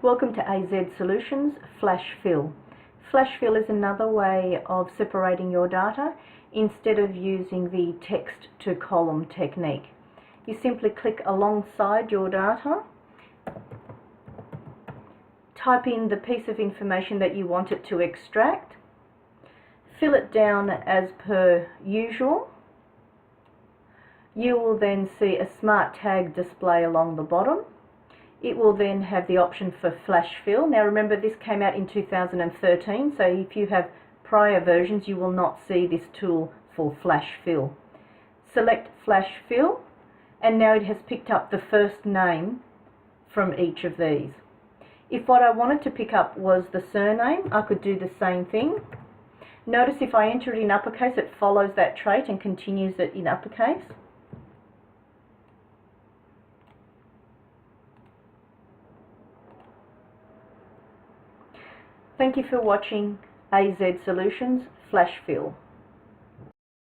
Welcome to AZ Solutions Flash Fill. Flash Fill is another way of separating your data instead of using the text to column technique. You simply click alongside your data, type in the piece of information that you want it to extract, fill it down as per usual. You will then see a smart tag display along the bottom. It will then have the option for Flash Fill. Now remember, this came out in 2013, so if you have prior versions you will not see this tool for Flash Fill. Select Flash Fill, and now it has picked up the first name from each of these. If what I wanted to pick up was the surname, I could do the same thing. Notice if I enter it in uppercase, it follows that trait and continues it in uppercase. Thank you for watching AZ Solutions Flash Fill.